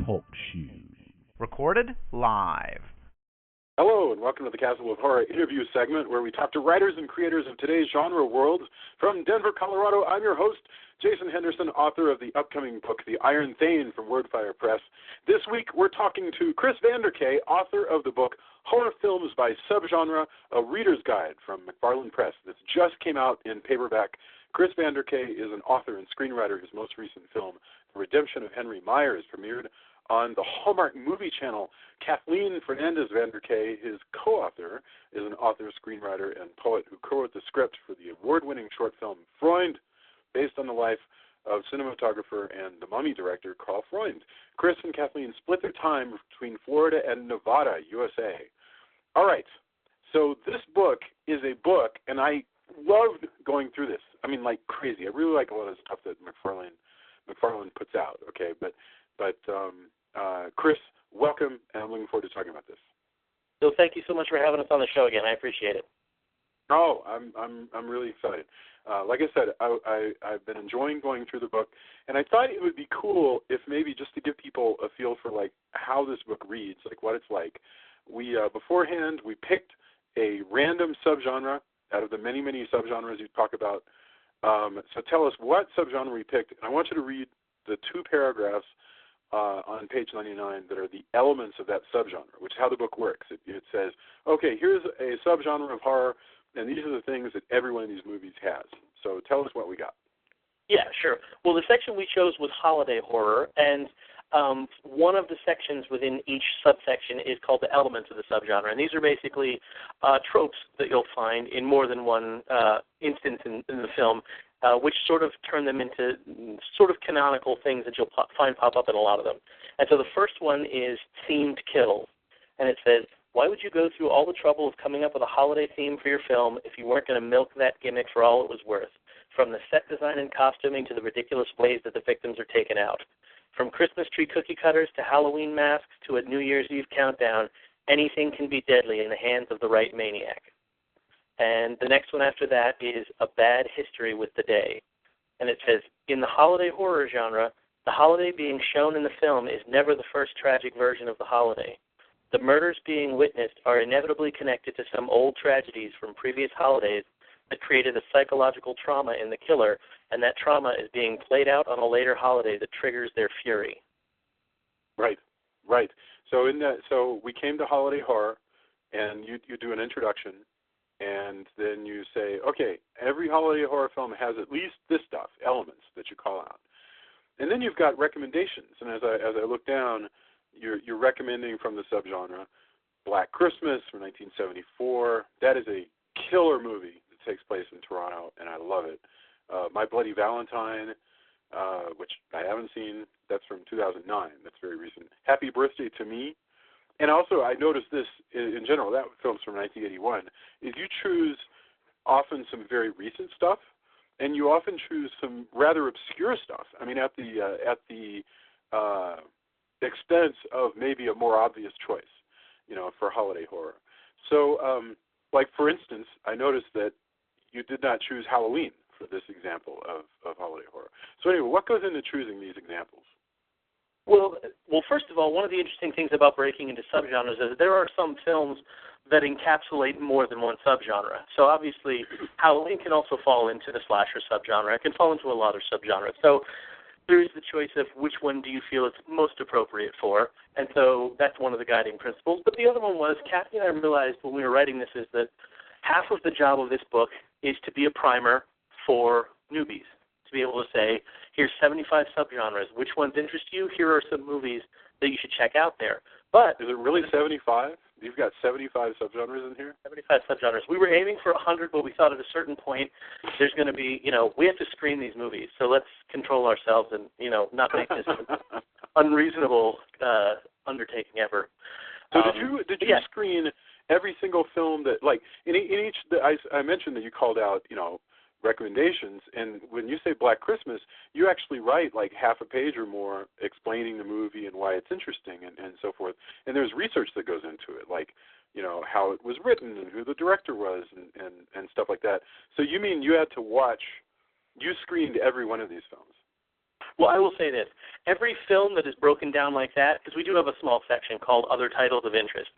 Talk Show. Recorded live. Hello, and welcome to the Castle of Horror interview segment where we talk to writers and creators of today's genre world. From Denver, Colorado, I'm your host, Jason Henderson, author of the upcoming book, The Iron Thane from Wordfire Press. This week, we're talking to Chris Vander Kaay, author of the book, Horror Films by Subgenre, A Reader's Guide from McFarland Press. This just came out in paperback. Chris Vander Kaay is an author and screenwriter. His most recent film, The Redemption of Henry Myers, premiered on the Hallmark Movie Channel. Kathleen Vander Kaay, his co-author, is an author, screenwriter, and poet who co-wrote the script for the award-winning short film Freund, based on the life of cinematographer and the Mummy director Carl Freund. Chris and Kathleen split their time between Florida and Nevada, USA. All right, so this book is a book, and I loved going through this. I mean, like crazy. I really like a lot of stuff that McFarland puts out. Okay, but Chris, welcome, and I'm looking forward to talking about this. So thank you so much for having us on the show again. I appreciate it. Oh, I'm really excited. Like I said, I've been enjoying going through the book, and I thought it would be cool if maybe just to give people a feel for like how this book reads, like what it's like. We beforehand we picked a random subgenre out of the many subgenres you talk about. So tell us what subgenre we picked, and I want you to read the two paragraphs on page 99 that are the elements of that subgenre, which is how the book works. It says, okay, here's a subgenre of horror, and these are the things that every one of these movies has. So tell us what we got. Yeah, sure. Well, the section we chose was holiday horror, and one of the sections within each subsection is called the elements of the subgenre, and these are basically tropes that you'll find in more than one instance in the film, which sort of turn them into sort of canonical things that you'll find pop up in a lot of them. And so the first one is themed kills, and it says, why would you go through all the trouble of coming up with a holiday theme for your film if you weren't going to milk that gimmick for all it was worth? From the set design and costuming to the ridiculous ways that the victims are taken out. From Christmas tree cookie cutters to Halloween masks to a New Year's Eve countdown, anything can be deadly in the hands of the right maniac. And the next one after that is A Bad History with the Day. And it says, in the holiday horror genre, the holiday being shown in the film is never the first tragic version of the holiday. The murders being witnessed are inevitably connected to some old tragedies from previous holidays that created a psychological trauma in the killer, and that trauma is being played out on a later holiday that triggers their fury. Right. So we came to holiday horror, and you do an introduction, and then you say, okay, every holiday horror film has at least this stuff, elements that you call out. And then you've got recommendations, and as I look down, you're recommending from the subgenre Black Christmas from 1974. That is a killer movie that takes place in Toronto, and I love it. My Bloody Valentine, which I haven't seen, that's from 2009. That's very recent. Happy Birthday to Me. And also, I noticed this in general, that film's from 1981, is you choose often some very recent stuff, and you often choose some rather obscure stuff. I mean, at the expense of maybe a more obvious choice, for holiday horror. So, like, for instance, I noticed that you did not choose Halloween for this example of holiday horror. So anyway, what goes into choosing these examples? Well, first of all, one of the interesting things about breaking into subgenres is there are some films that encapsulate more than one subgenre. So obviously, Halloween can also fall into the slasher subgenre. It can fall into a lot of subgenres. So there is the choice of which one do you feel it's most appropriate for, and so that's one of the guiding principles. But the other one was, Kathy and I realized when we were writing this is that half of the job of this book is to be a primer for newbies, to be able to say, here's 75 subgenres. Which ones interest you? Here are some movies that you should check out there. But is it really 75? You've got 75 subgenres in here? 75 subgenres. We were aiming for 100, but we thought at a certain point there's going to be, we have to screen these movies. So let's control ourselves and, not make this an unreasonable undertaking ever. So did you screen every single film that, like, in each, I mentioned that you called out, recommendations, and when you say Black Christmas, you actually write like half a page or more explaining the movie and why it's interesting and so forth. And there's research that goes into it, like, how it was written and who the director was and stuff like that. So you mean you had to watch, you screened every one of these films? Well, I will say this. Every film that is broken down like that, because we do have a small section called Other Titles of Interest,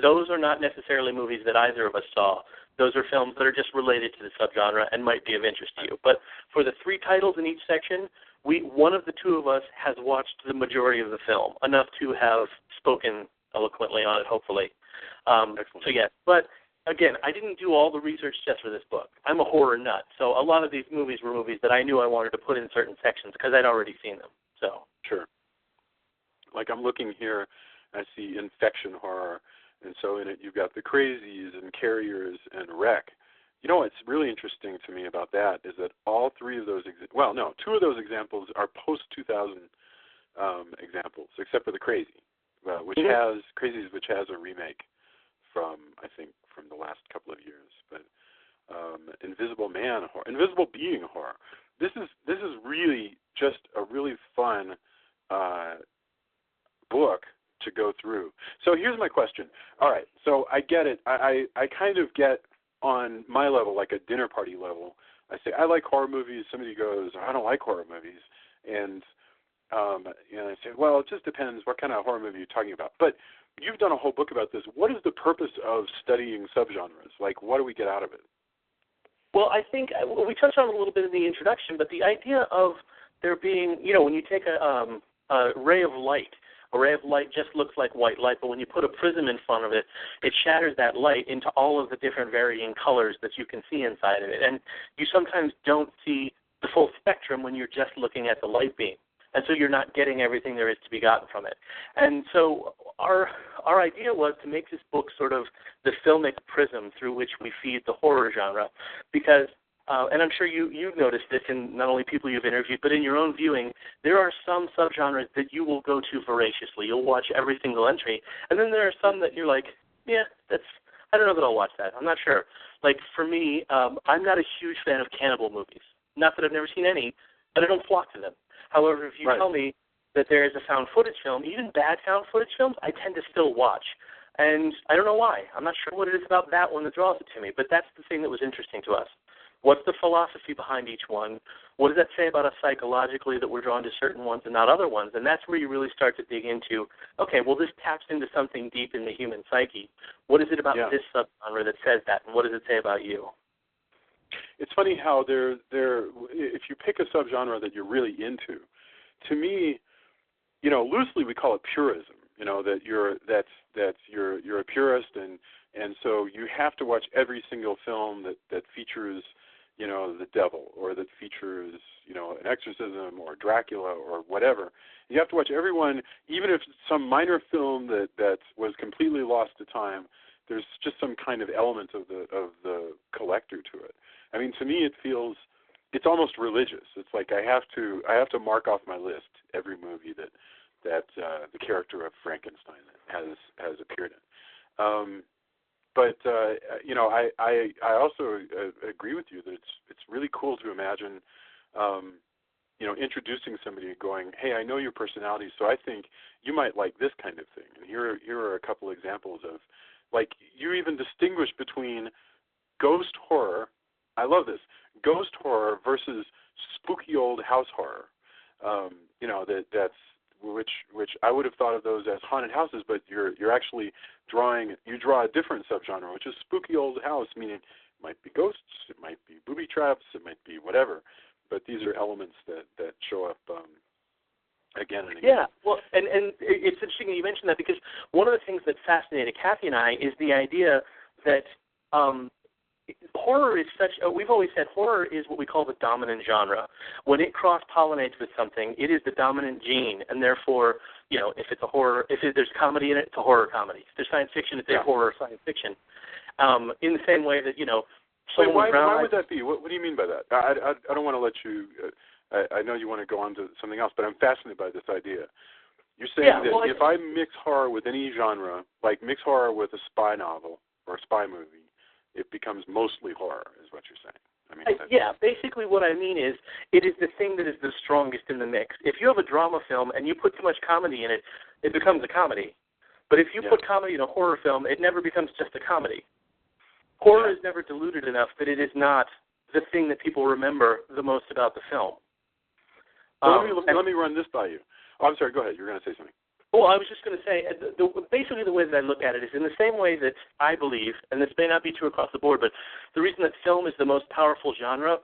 those are not necessarily movies that either of us saw. Those are films that are just related to the subgenre and might be of interest to you. But for the 3 titles in each section, one of the 2 of us has watched the majority of the film, enough to have spoken eloquently on it, hopefully. So, yes. But, again, I didn't do all the research just for this book. I'm a horror nut, so a lot of these movies were movies that I knew I wanted to put in certain sections because I'd already seen them. So sure. Like I'm looking here, I see infection horror, and so in it you've got the crazies and carriers and wreck. You know what's really interesting to me about that is that all 3 of those, 2 of those examples are post-2000 examples, except for the crazy, which has a remake from, I think, from the last couple of years. But Invisible Man horror, Invisible Being horror. This is really just a really fun book to go through. So here's my question. All right, so I get it. I kind of get on my level, like a dinner party level. I say, I like horror movies. Somebody goes, I don't like horror movies. And I say, well, it just depends what kind of horror movie you're talking about. But you've done a whole book about this. What is the purpose of studying subgenres? Like, what do we get out of it? Well, I think we touched on it a little bit in the introduction, but the idea of there being, when you take a ray of light just looks like white light, but when you put a prism in front of it, it shatters that light into all of the different varying colors that you can see inside of it. And you sometimes don't see the full spectrum when you're just looking at the light beam. And so you're not getting everything there is to be gotten from it. And so our idea was to make this book sort of the filmic prism through which we feed the horror genre, because, and I'm sure you've noticed this in not only people you've interviewed, but in your own viewing, there are some subgenres that you will go to voraciously. You'll watch every single entry. And then there are some that you're like, yeah, I don't know that I'll watch that. I'm not sure. Like, for me, I'm not a huge fan of cannibal movies. Not that I've never seen any, but I don't flock to them. However, if you tell me that there is a found footage film, even bad found footage films, I tend to still watch. And I don't know why. I'm not sure what it is about that one that draws it to me, but that's the thing that was interesting to us. What's the philosophy behind each one? What does that say about us psychologically that we're drawn to certain ones and not other ones? And that's where you really start to dig into, okay, well, this taps into something deep in the human psyche. What is it about this subgenre that says that, and what does it say about you? It's funny how if you pick a subgenre that you're really into, to me, loosely we call it purism. That you're a purist, and so you have to watch every single film that features, the devil, or that features, an exorcism or Dracula or whatever. You have to watch every one, even if it's some minor film that was completely lost to time. There's just some kind of element of the collector to it. I mean, to me, it's almost religious. It's like I have to mark off my list every movie that the character of Frankenstein has appeared in. But I also agree with you that it's really cool to imagine, introducing somebody and going, hey, I know your personality, so I think you might like this kind of thing. And here are a couple examples of, like, you even distinguish between ghost horror. I love this. Ghost horror versus spooky old house horror. That's which I would have thought of those as haunted houses, but you're actually draw a different subgenre, which is spooky old house, meaning it might be ghosts, it might be booby traps, it might be whatever. But these are elements that show up again and again. Yeah, well, and it's interesting that you mentioned that, because one of the things that fascinated Kathy and I is the idea that horror is we've always said horror is what we call the dominant genre. When it cross-pollinates with something, it is the dominant gene, and therefore, if it's a horror, if there's comedy in it, it's a horror comedy. If there's science fiction, it's a horror science fiction. In the same way that, why would that be? What do you mean by that? I don't want to let you, I know you want to go on to something else, but I'm fascinated by this idea. You're saying that if I mix horror with any genre, like mix horror with a spy novel or a spy movie, it becomes mostly horror, is what you're saying. I mean, basically what I mean is it is the thing that is the strongest in the mix. If you have a drama film and you put too much comedy in it, it becomes a comedy. But if you put comedy in a horror film, it never becomes just a comedy. Horror is never diluted enough that it is not the thing that people remember the most about the film. Let me run this by you. Oh, I'm sorry. Go ahead. You're going to say something. Well, I was just going to say, basically the way that I look at it is in the same way that I believe, and this may not be true across the board, but the reason that film is the most powerful genre,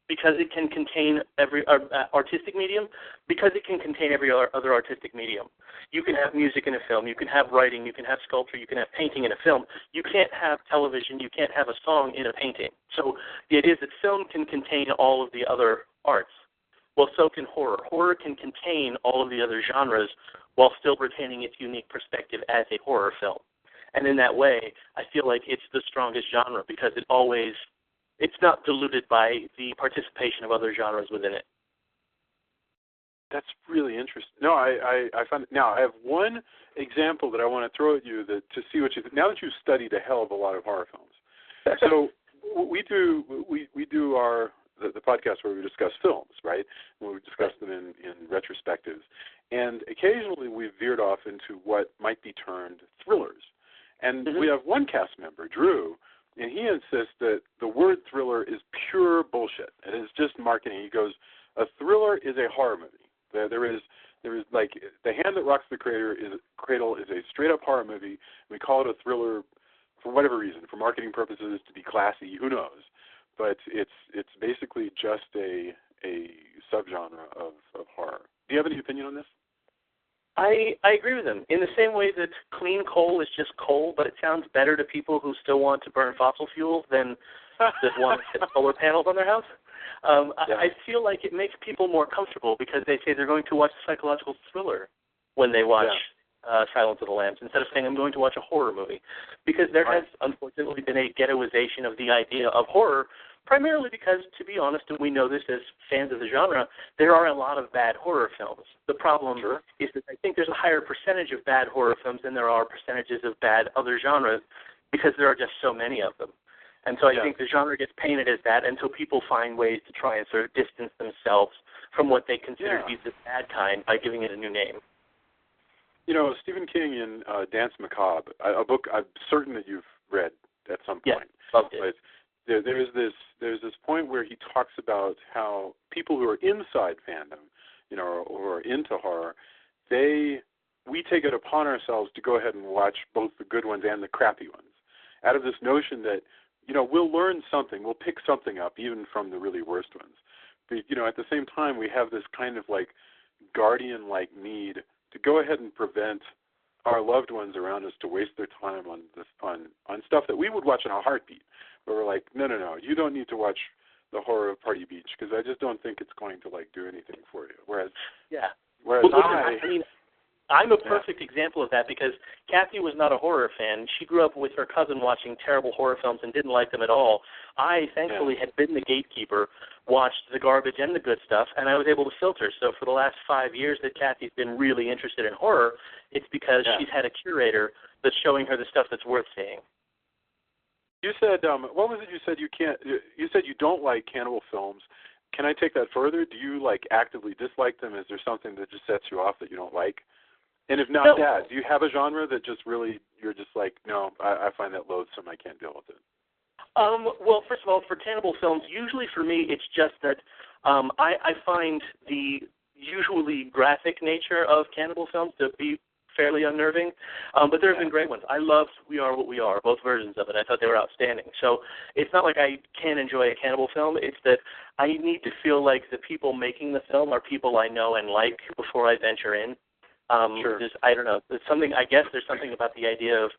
because it can contain every artistic medium, because it can contain every other artistic medium. You can have music in a film, you can have writing, you can have sculpture, you can have painting in a film. You can't have television, you can't have a song in a painting. So the idea is that film can contain all of the other arts. Well, so can horror. Horror can contain all of the other genres while still retaining its unique perspective as a horror film. And in that way, I feel like it's the strongest genre because it's not diluted by the participation of other genres within it. That's really interesting. No, I find now I have one example that I want to throw at you to see what you think. Now that you've studied a hell of a lot of horror films, so we do the podcast where we discuss films, right? Where we discuss them in retrospectives, and occasionally we've veered off into what might be termed thrillers. And we have one cast member, Drew, and he insists that the word thriller is pure bullshit. It is just marketing. He goes, a thriller is a horror movie. There is like The Hand That Rocks the Cradle is a straight-up horror movie. We call it a thriller for whatever reason, for marketing purposes, to be classy, who knows. But it's basically just a subgenre of horror. Do you have any opinion on this? I agree with him. In the same way that clean coal is just coal, but it sounds better to people who still want to burn fossil fuel than that want to get solar panels on their house. I feel like it makes people more comfortable because they say they're going to watch a psychological thriller when they watch Silence of the Lambs instead of saying I'm going to watch a horror movie. Because there has unfortunately been a ghettoization of the idea of horror, primarily because, to be honest, and we know this as fans of the genre, there are a lot of bad horror films. The problem is that I think there's a higher percentage of bad horror films than there are percentages of bad other genres because there are just so many of them. And so I think the genre gets painted as that until people find ways to try and sort of distance themselves from what they consider to be the bad kind by giving it a new name. You know, Stephen King in Danse Macabre, a book I'm certain that you've read at some point. Yes, loved it. But there's this point where he talks about how people who are inside fandom, you know, or are into horror, we take it upon ourselves to go ahead and watch both the good ones and the crappy ones, out of this notion that, you know, we'll learn something, we'll pick something up, even from the really worst ones. But, you know, at the same time, we have this kind of like guardian-like need to go ahead and prevent our loved ones around us to waste their time on stuff that we would watch in a heartbeat. But we're like, no, you don't need to watch the horror of Party Beach because I just don't think it's going to like do anything for you. Whereas I'm a perfect example of that because Kathy was not a horror fan. She grew up with her cousin watching terrible horror films and didn't like them at all. I, thankfully, had been the gatekeeper, watched the garbage and the good stuff, and I was able to filter. So for the last 5 years that Kathy's been really interested in horror, it's because she's had a curator that's showing her the stuff that's worth seeing. You said, what was it you said you said you don't like cannibal films. Can I take that further? Do you like actively dislike them? Is there something that just sets you off that you don't like? And if not that, do you have a genre that just really, you're just like, no, I find that loathsome, I can't deal with it? Well, first of all, for cannibal films, usually for me it's just that I find the usually graphic nature of cannibal films to be fairly unnerving, but there have been great ones. I loved We Are What We Are, both versions of it. I thought they were outstanding. So it's not like I can't enjoy a cannibal film. It's that I need to feel like the people making the film are people I know and like before I venture in. I don't know. I guess there's something about the idea of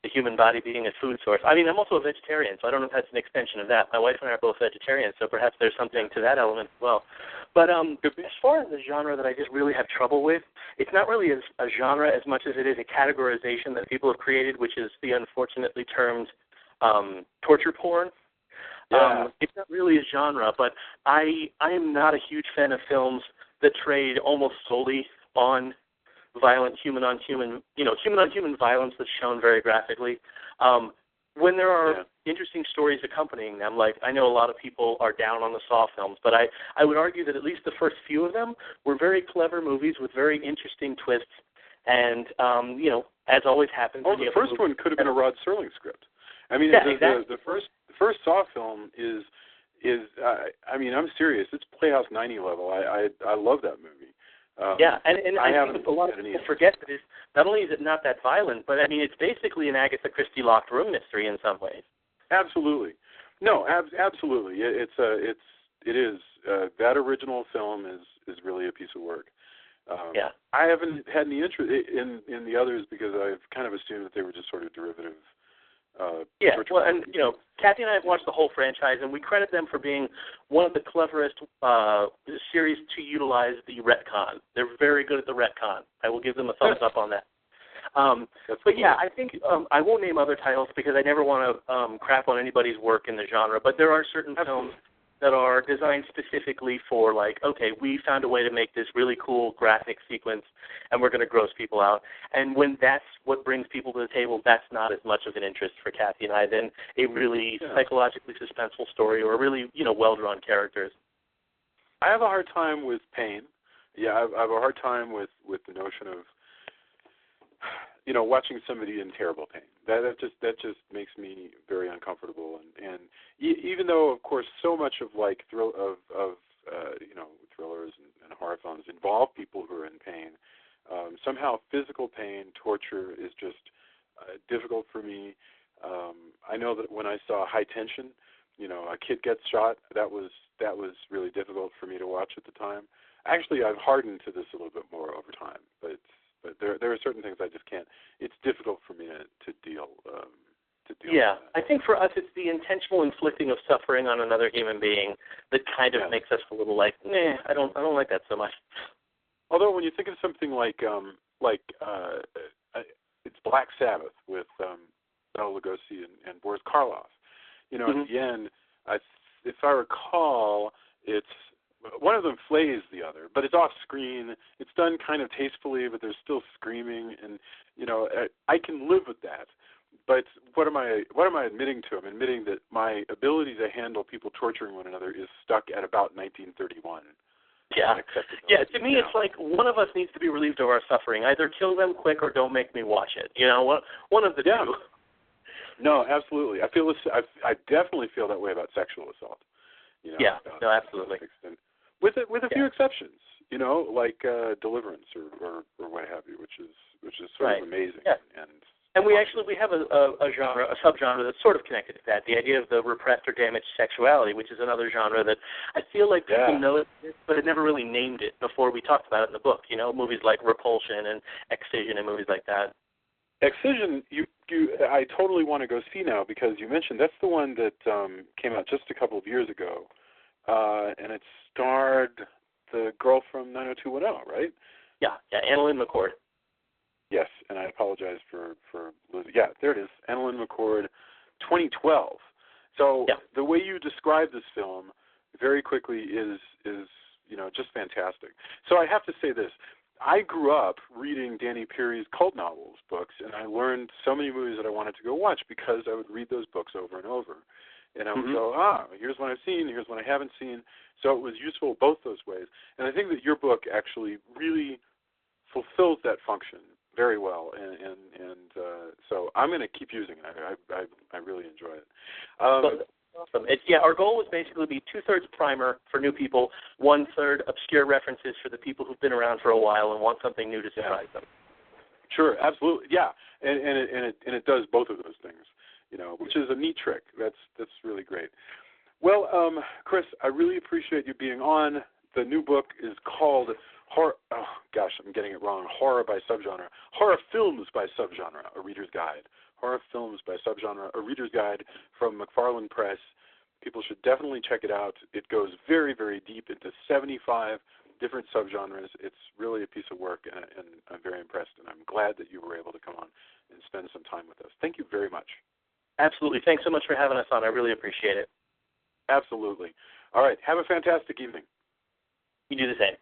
the human body being a food source. I mean, I'm also a vegetarian, so I don't know if that's an extension of that. My wife and I are both vegetarians, so perhaps there's something to that element as well. But as far as the genre that I just really have trouble with, it's not really a genre as much as it is a categorization that people have created, which is the unfortunately termed torture porn. It's not really a genre, but I am not a huge fan of films that trade almost solely on violent human-on-human violence that's shown very graphically. When there are interesting stories accompanying them, like I know a lot of people are down on the Saw films, but I would argue that at least the first few of them were very clever movies with very interesting twists. And, as always happens... Oh, the first one could have been a Rod Serling script. I mean, the first Saw film is is, I mean, I'm serious. It's Playhouse 90 level. I love that movie. And I think a lot of people forget that not only is it not that violent, but I mean, it's basically an Agatha Christie locked room mystery in some ways. Absolutely. No, absolutely. It is. That original film is really a piece of work. I haven't had any interest in the others because I've kind of assumed that they were just sort of derivative. Well, and Kathy and I have watched the whole franchise, and we credit them for being one of the cleverest series to utilize the retcon. They're very good at the retcon. I will give them a thumbs up on that. But yeah, I think I won't name other titles because I never want to crap on anybody's work in the genre. But there are certain films that are designed specifically for, like, okay, we found a way to make this really cool graphic sequence, and we're going to gross people out. And when that's what brings people to the table, that's not as much of an interest for Kathy and I than a really psychologically suspenseful story or really, well-drawn characters. I have a hard time with pain. Yeah, I have a hard time with the notion of, watching somebody in terrible pain. That just makes me very uncomfortable. And even though, of course, so much of thrillers and horror films involve people who are in pain, somehow physical pain, torture is just difficult for me. I know that when I saw High Tension, a kid gets shot. That was really difficult for me to watch at the time. Actually, I've hardened to this a little bit more over time, but there are certain things I just can't. It's difficult for me to deal. Yeah, I think for us it's the intentional inflicting of suffering on another human being that kind of makes us a little like, I don't like that so much. Although when you think of something like it's Black Sabbath with Bela Lugosi and Boris Karloff, at the end, if I recall, it's one of them flays the other, but it's off screen. It's done kind of tastefully, but there's still screaming, and I can live with that. But what am I admitting to? I'm admitting that my ability to handle people torturing one another is stuck at about 1931. Yeah. To me, it's like one of us needs to be relieved of our suffering. Either kill them quick or don't make me watch it. One of the two. No, absolutely. I feel this. I definitely feel that way about sexual assault. Absolutely. With a few exceptions, like Deliverance or what have you, which is sort of amazing. Yeah. And we have a subgenre that's sort of connected to that, the idea of the repressed or damaged sexuality, which is another genre that I feel like people know it, but had never really named it before we talked about it in the book. Movies like Repulsion and Excision and movies like that. Excision, I totally want to go see now because you mentioned that's the one that came out just a couple of years ago, and it starred the girl from 90210, right? Yeah, Annalyn McCord. Yes, and I apologize for losing. Yeah, there it is, Annalyn McCord, 2012. So the way you describe this film very quickly is just fantastic. So I have to say this. I grew up reading Danny Peary's cult novels books, and I learned so many movies that I wanted to go watch because I would read those books over and over. And I would go, here's one I've seen, here's one I haven't seen. So it was useful both those ways. And I think that your book actually really fulfills that function very well. And so I'm going to keep using it. I really enjoy it. Awesome. Our goal was basically to be 2/3 primer for new people, 1/3 obscure references for the people who've been around for a while and want something new to surprise them. Sure, absolutely, yeah, and it does both of those things, which is a neat trick. That's really great. Well, Chris, I really appreciate you being on. The new book is called Horror. Oh gosh, I'm getting it wrong. Horror by Subgenre. Horror Films by Subgenre. A Reader's Guide. Horror Films by Subgenre, a Reader's Guide from McFarland Press. People should definitely check it out. It goes very, very deep into 75 different subgenres. It's really a piece of work, and I'm very impressed, and I'm glad that you were able to come on and spend some time with us. Thank you very much. Absolutely. Thanks so much for having us on. I really appreciate it. Absolutely. All right. Have a fantastic evening. You do the same.